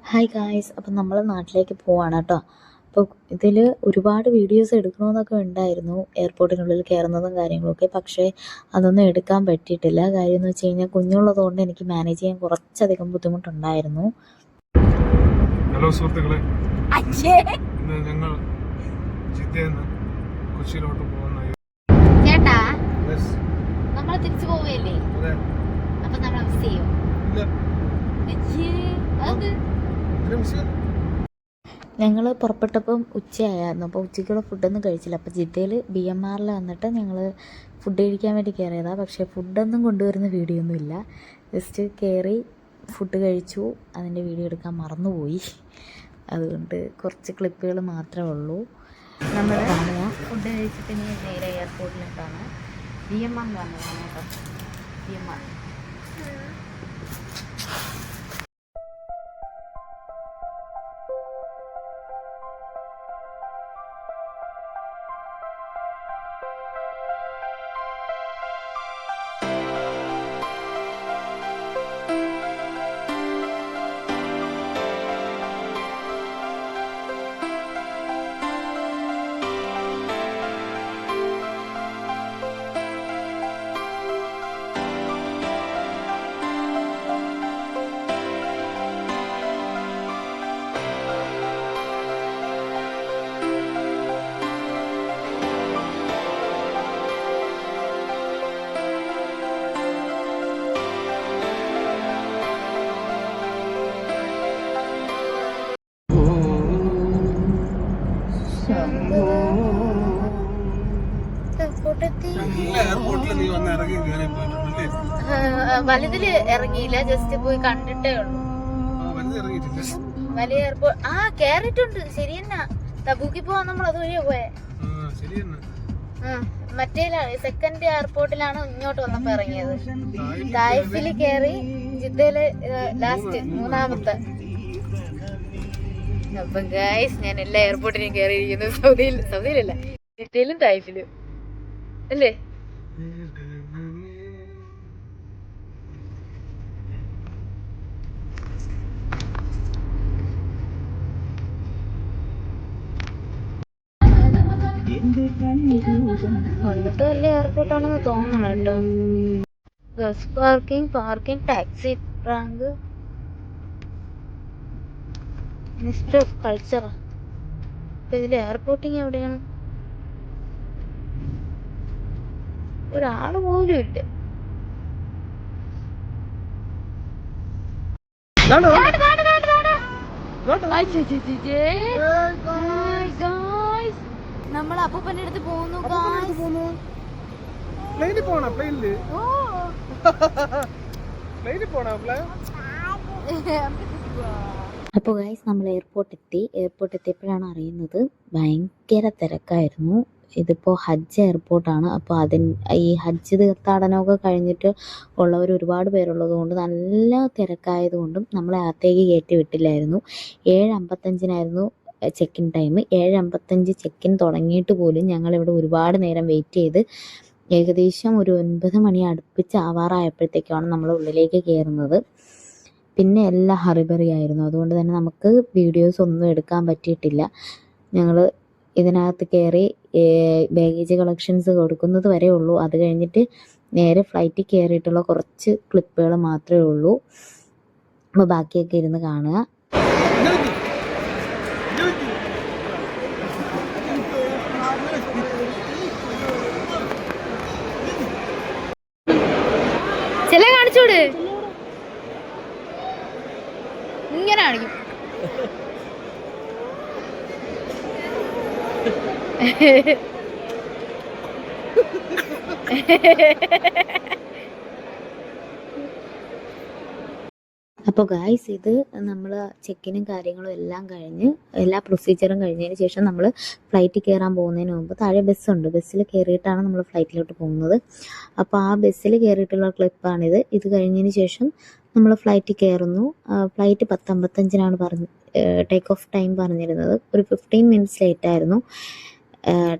Hi guys, അപ്പം നമ്മൾ നാട്ടിലേക്ക് പോവാണ് കേട്ടോ. അപ്പോൾ ഇതിൽ ഒരുപാട് വീഡിയോസ് എടുക്കണമെന്നൊക്കെ ഉണ്ടായിരുന്നു, എയർപോർട്ടിനുള്ളിൽ കയറുന്നതും കാര്യങ്ങളൊക്കെ. പക്ഷേ അതൊന്നും എടുക്കാൻ പറ്റിയിട്ടില്ല. കാര്യം എന്ന് വെച്ച് കഴിഞ്ഞാൽ കുഞ്ഞുള്ളത് കൊണ്ട് എനിക്ക് മാനേജ് ചെയ്യാൻ കുറച്ചധികം ബുദ്ധിമുട്ടുണ്ടായിരുന്നു. ഹലോ സുഹൃത്തുക്കളെ, ഇന്ന് ഞങ്ങൾ ജിദ്ദയിൽ നിന്ന് കൊച്ചിയിലോട്ട് പോകുന്ന ചേട്ടാ, നമ്മൾ തിരിച്ചു പോവുകയല്ലേ? അപ്പം നമ്മൾ മിസ് ചെയ്യും. ഞങ്ങൾ പുറപ്പെട്ടപ്പം ഉച്ചയായിരുന്നു. അപ്പോൾ ഉച്ചയ്ക്കുള്ള ഫുഡൊന്നും കഴിച്ചില്ല. അപ്പോൾ ജിദ്ദയിൽ BMR വന്നിട്ട് ഞങ്ങൾ ഫുഡ് കഴിക്കാൻ വേണ്ടി കയറിയതാണ്. പക്ഷേ ഫുഡൊന്നും കൊണ്ടുവരുന്ന വീഡിയോ ഒന്നും ഇല്ല. ജസ്റ്റ് കയറി ഫുഡ് കഴിച്ചു, അതിൻ്റെ വീഡിയോ എടുക്കാൻ മറന്നുപോയി. അതുകൊണ്ട് കുറച്ച് ക്ലിപ്പുകൾ മാത്രമേ ഉള്ളൂ. നമ്മൾ ഫുഡ് കഴിച്ചിട്ട് ഇനി നേരെ എയർപോർട്ടിലോട്ടാണ്. BMR വന്നതാണ് കേട്ടോ. BMR വലുതില് ഇറങ്ങിയില്ല, ജസ്റ്റ് പോയി കണ്ടിട്ടേ ഉള്ളൂ. വലിയ എയർപോർട്ട് കേറിയിട്ടുണ്ട്. ശരി തന്നെ, തബൂക്കി പോവാൻ നമ്മൾ അതുവഴിയാ പോയെ. മറ്റേ സെക്കൻഡ് എയർപോർട്ടിലാണ് ഇങ്ങോട്ട് വന്നപ്പോ ഇറങ്ങിയത്. തായിഫില് കയറി, ജിദ്ദയില് ലാസ്റ്റ് മൂന്നാമത്തെ. അപ്പൊ ഗൈസ്, ഞാൻ എല്ലാ എയർപോർട്ടിലും കയറിയിരിക്കുന്നു. സൗദിയിലല്ല, ജിദ്ദയിലും തായിഫിലും അല്ലേ? വന്നിട്ട് വലിയ എയർപോർട്ടാണെന്ന് തോന്നണം കേട്ടോ. Bus parking taxi rank minister of culture. ഇപ്പൊ ഇതിൽ എയർപോർട്ടിങ് എവിടെയാണ്? ഒരാള് പോലും ഇല്ല. നമ്മൾ അപ്പൂപ്പന്റെ അടുത്ത് പോകുന്നു. അപ്പോൾ ഗൈസ്, നമ്മൾ എയർപോർട്ട് എത്തിയപ്പോഴാണ് അറിയുന്നത് ഭയങ്കര തിരക്കായിരുന്നു. ഇതിപ്പോൾ ഹജ്ജ് എയർപോർട്ടാണ്. അപ്പോൾ ഈ ഹജ്ജ് തീർത്ഥാടനമൊക്കെ കഴിഞ്ഞിട്ട് ഉള്ളവർ ഒരുപാട് പേരുള്ളത് കൊണ്ട് നല്ല തിരക്കായതുകൊണ്ടും നമ്മളെ അകത്തേക്ക് കയറ്റി വിട്ടില്ലായിരുന്നു. 7:55 ചെക്കിൻ ടൈം. 7:55 ചെക്കിൻ തുടങ്ങിയിട്ട് പോലും ഞങ്ങളിവിടെ ഒരുപാട് നേരം വെയിറ്റ് ചെയ്ത് ഏകദേശം ഒരു 9 മണി അടുപ്പിച്ച് ആവാറായപ്പോഴത്തേക്കാണ് നമ്മൾ ഉള്ളിലേക്ക് കയറുന്നത്. പിന്നെ എല്ലാം ഹറിബറി ആയിരുന്നു. അതുകൊണ്ട് തന്നെ നമുക്ക് വീഡിയോസ് ഒന്നും എടുക്കാൻ പറ്റിയിട്ടില്ല. ഞങ്ങൾ ഇതിനകത്ത് കയറി ബാഗേജ് കളക്ഷൻസ് കൊടുക്കുന്നത് വരെ ഉള്ളൂ. അത് കഴിഞ്ഞിട്ട് നേരെ ഫ്ലൈറ്റിൽ കയറിയിട്ടുള്ള കുറച്ച് ക്ലിപ്പുകൾ മാത്രമേ ഉള്ളൂ. അപ്പോൾ ബാക്കിയൊക്കെ ഇരുന്ന് കാണുക. ചില കാണിച്ചോട് ഇങ്ങനെ കാണിക്കും. അപ്പോൾ ഗായ്സ്, ഇത് നമ്മൾ ചെക്കിനും കാര്യങ്ങളും എല്ലാം കഴിഞ്ഞ് എല്ലാ പ്രൊസീജിയറും കഴിഞ്ഞതിന് ശേഷം നമ്മൾ ഫ്ലൈറ്റിൽ കയറാൻ പോകുന്നതിന് മുമ്പ് താഴെ ബസ്സുണ്ട്. ബസ്സിൽ കയറിയിട്ടാണ് നമ്മൾ ഫ്ലൈറ്റിലോട്ട് പോകുന്നത്. അപ്പോൾ ആ ബസ്സിൽ കയറിയിട്ടുള്ള ക്ലിപ്പാണിത്. ഇത് കഴിഞ്ഞതിന് ശേഷം നമ്മൾ ഫ്ലൈറ്റിൽ കയറുന്നു. ഫ്ലൈറ്റ് 10:55 ടേക്ക് ഓഫ് ടൈം പറഞ്ഞിരുന്നത്. ഒരു 15 മിനിറ്റ്സ് ലേറ്റായിരുന്നു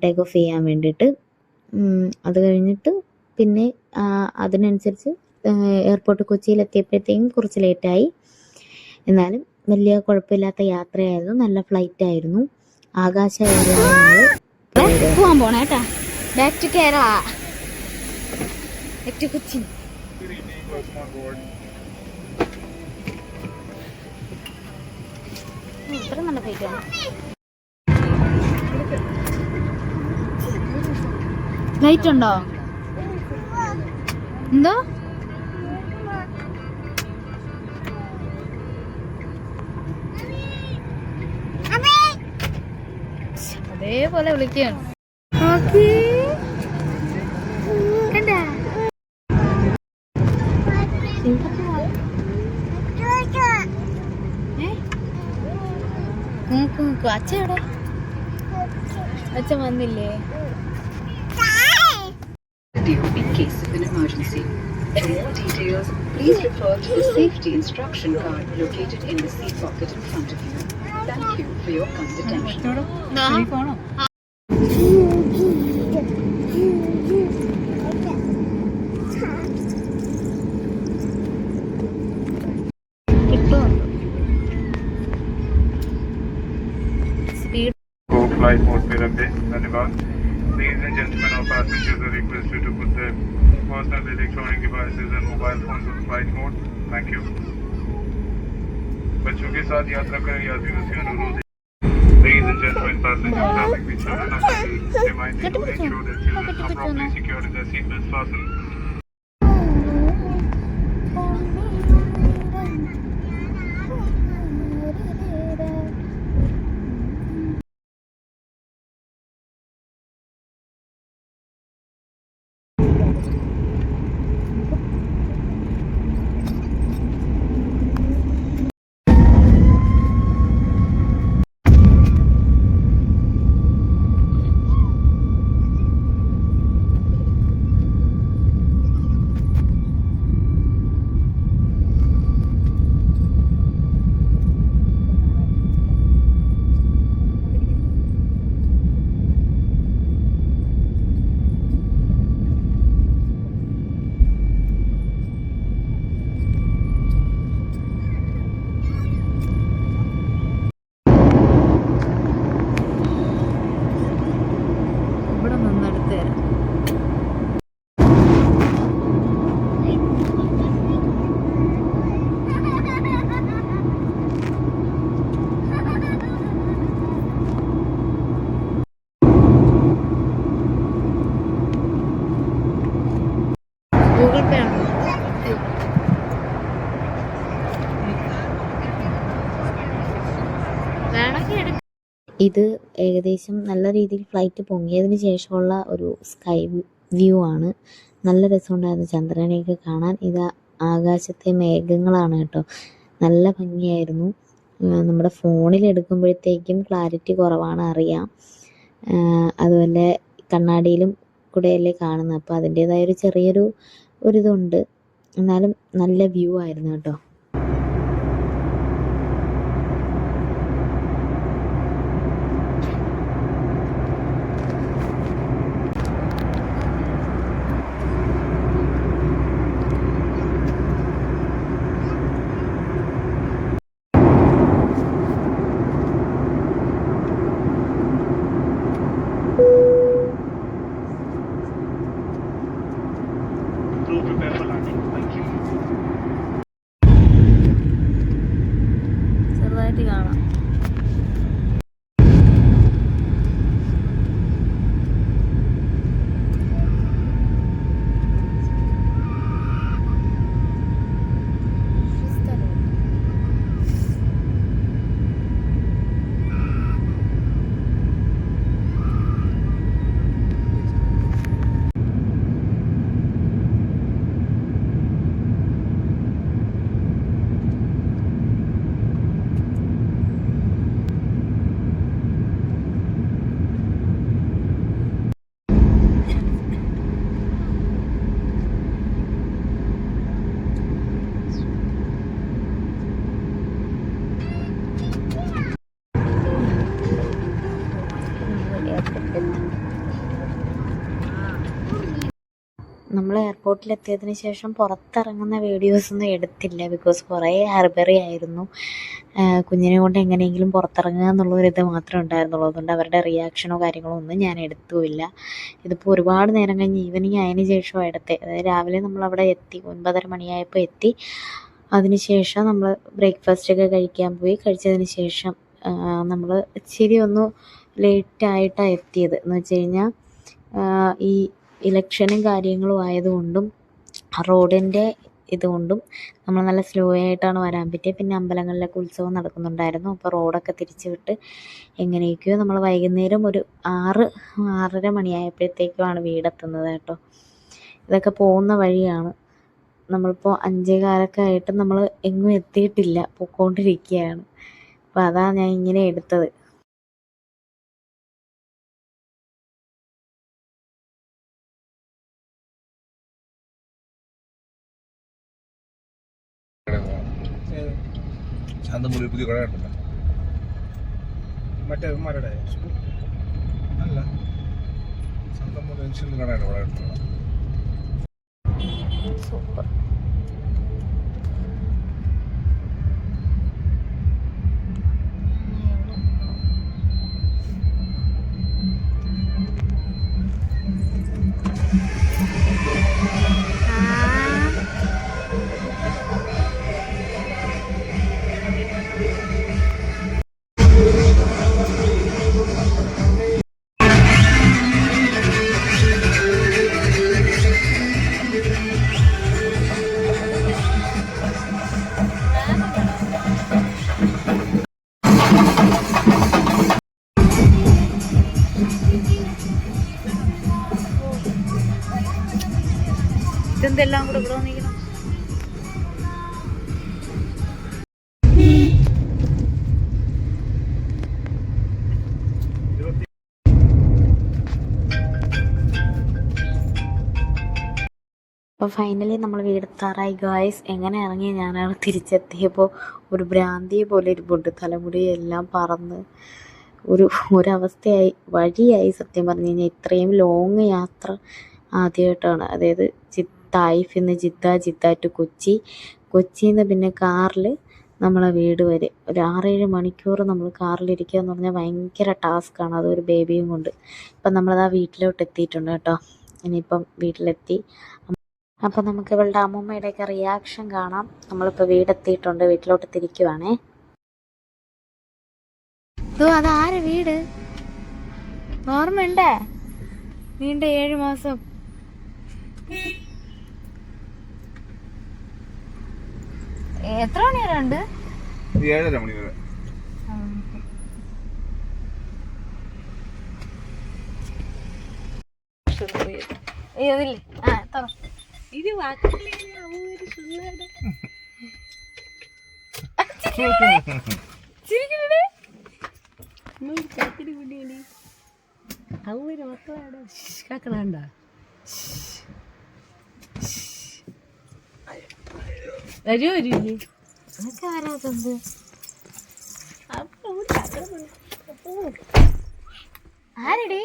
ടേക്ക് ഓഫ് ചെയ്യാൻ വേണ്ടിയിട്ട്. അത് കഴിഞ്ഞിട്ട് പിന്നെ അതിനനുസരിച്ച് എയർപോർട്ട് കൊച്ചിയിലെത്തിയപ്പോഴത്തേക്കും കുറച്ച് ലേറ്റായി. എന്നാലും വലിയ കുഴപ്പമില്ലാത്ത യാത്രയായിരുന്നു. നല്ല ഫ്ലൈറ്റ് ആയിരുന്നു. ആകാശ എയർലൈനാണ് നമ്മൾ പോവാൻ പോണേ കേട്ടാ. Back to Kerala, back to Kochi. ഇത്ര നല്ല ഫ്ലൈറ്റ് ആണ്. ഫ്ലൈറ്റ് ഉണ്ടോ? എന്തോ അതേപോലെ വിളിക്കുകയാണ്. അച്ഛടെ അച്ഛൻ വന്നില്ലേ? In case of an emergency. For more details, please refer to the safety instruction card located in the seat pocket in front of you. Thank you for your kind attention. Flight mode पे रख दे. धन्यवाद. Ladies and gentlemen, all passengers are requested to put their personal electronic devices and mobile phones on flight mode. Thank you. बच्चों के साथ यात्रा करें यात्रियों से अनुरोध है. Ladies and gentlemen, passengers traveling with children are reminded to ensure that children are properly secured in their seatbelts fastened. ഇവിടെ നിന്നെടുത്ത് തരാം. ഗൂഗിൾ പേ ആണ്. വേണമെങ്കിൽ എടുക്കാം. ഇത് ഏകദേശം നല്ല രീതിയിൽ ഫ്ലൈറ്റ് പൊങ്ങിയതിന് ശേഷമുള്ള ഒരു സ്കൈ വ്യൂ ആണ്. നല്ല രസമുണ്ടായിരുന്നു ചന്ദ്രനെയൊക്കെ കാണാൻ. ഇത് ആകാശത്തെ മേഘങ്ങളാണ് കേട്ടോ. നല്ല ഭംഗിയായിരുന്നു. നമ്മുടെ ഫോണിൽ എടുക്കുമ്പോഴത്തേക്കും ക്ലാരിറ്റി കുറവാണ്, അറിയാം. അതുപോലെ കണ്ണാടിയിലും കൂടെയല്ലേ കാണുന്നത്, അപ്പോൾ അതിൻ്റേതായ ഒരു ചെറിയൊരു ഒരിതുണ്ട്. എന്നാലും നല്ല വ്യൂ ആയിരുന്നു കേട്ടോ. ചെറുതായിട്ട് കാണാം. നമ്മൾ എയർപോർട്ടിലെത്തിയതിന് ശേഷം പുറത്തിറങ്ങുന്ന വീഡിയോസൊന്നും എടുത്തില്ല. ബിക്കോസ് കുറേ ഹർബറി ആയിരുന്നു. കുഞ്ഞിനെ കൊണ്ട് എങ്ങനെയെങ്കിലും പുറത്തിറങ്ങുക എന്നുള്ളൊരിത് മാത്രമേ ഉണ്ടായിരുന്നുള്ളൂ. അതുകൊണ്ട് അവരുടെ റിയാക്ഷനോ കാര്യങ്ങളോ ഒന്നും ഞാൻ എടുത്തുമില്ല. ഇതിപ്പോൾ ഒരുപാട് നേരം കഴിഞ്ഞ് ഈവനിങ് ആയതിനു ശേഷമാണ് എടുത്തത്. അതായത് രാവിലെ നമ്മളവിടെ എത്തി, 9:30 മണിയായപ്പോൾ എത്തി. അതിനുശേഷം നമ്മൾ ബ്രേക്ക്ഫാസ്റ്റൊക്കെ കഴിക്കാൻ പോയി. കഴിച്ചതിന് ശേഷം നമ്മൾ ഇച്ചിരി ഒന്ന് ലേറ്റായിട്ടാണ് എത്തിയത്. എന്ന് വെച്ച് കഴിഞ്ഞാൽ ഈ ഇലക്ഷനും കാര്യങ്ങളും ആയതുകൊണ്ടും റോഡിൻ്റെ ഇതുകൊണ്ടും നമ്മൾ നല്ല സ്ലോ ആയിട്ടാണ് വരാൻ പറ്റിയത്. പിന്നെ അമ്പലങ്ങളിലൊക്കെ ഉത്സവം നടക്കുന്നുണ്ടായിരുന്നു. അപ്പോൾ റോഡൊക്കെ തിരിച്ചു വിട്ട് എങ്ങനെയൊക്കെയോ നമ്മൾ വൈകുന്നേരം ഒരു 6-6:30 മണിയായപ്പോഴത്തേക്കുമാണ് വീടെത്തുന്നത് കേട്ടോ. ഇതൊക്കെ പോകുന്ന വഴിയാണ്. നമ്മളിപ്പോൾ 5:15 ആയിട്ട് നമ്മൾ എങ്ങും എത്തിയിട്ടില്ല, പോയിക്കൊണ്ടിരിക്കുകയാണ്. അപ്പോൾ അതാണ് ഞാൻ ഇങ്ങനെ എടുത്തത്. ശാന്തമുറി പുതിയ കട ഉണ്ടല്ലോ, മറ്റേ മരടെ അല്ല, ശാന്തമുറി ജംഗ്ഷനിൽ കടയാണ് ഇവിടെ ഉണ്ടല്ലോ. സൂപ്പർ. ഇതെന്തെല്ലാം കൂടെ ഇവിടെ വന്നിരിക്കണം. അപ്പോൾ ഫൈനലി നമ്മൾ വീടെത്താറായി ഗായ്സ്. എങ്ങനെ ഇറങ്ങി ഞാനാണ് തിരിച്ചെത്തിയപ്പോൾ ഒരു ഭ്രാന്തിയെ പോലെ ഇരിപ്പുണ്ട്. തലമുടിയെല്ലാം പറന്ന് ഒരവസ്ഥയായി, വഴിയായി. സത്യം പറഞ്ഞു കഴിഞ്ഞാൽ ഇത്രയും ലോങ് യാത്ര ആദ്യമായിട്ടാണ്. അതായത് തായിഫിൽ നിന്ന് ജിദ്ദ ടു കൊച്ചിയിൽ നിന്ന് പിന്നെ കാറിൽ നമ്മളെ വീട് വരെ ഒരു 6-7 മണിക്കൂർ നമ്മൾ കാറിലിരിക്കുക എന്ന് പറഞ്ഞാൽ ഭയങ്കര ടാസ്ക്കാണ്. അതൊരു ബേബിയും കൊണ്ട്. ഇപ്പം നമ്മളതാ വീട്ടിലോട്ട് എത്തിയിട്ടുണ്ട് കേട്ടോ. ഇനിയിപ്പം വീട്ടിലെത്തി. അപ്പം നമുക്ക് ഇവളുടെ അമ്മൂമ്മയുടെയൊക്കെ റിയാക്ഷൻ കാണാം. നമ്മളിപ്പോൾ വീടെത്തിയിട്ടുണ്ട്, വീട്ടിലോട്ട് തിരിക്കുവാണേ. അതാരെ വീട് ഓർമ്മയുണ്ടേ? നീണ്ട 7 മാസം. എത്ര മണി വരെ ഉണ്ട്? 7:30 മണി വരെ. ഇത് മക്കളാണ്ട വരുമോ വരില്ലേ? അതൊക്കെ ആരാധന്ത് ആരടി?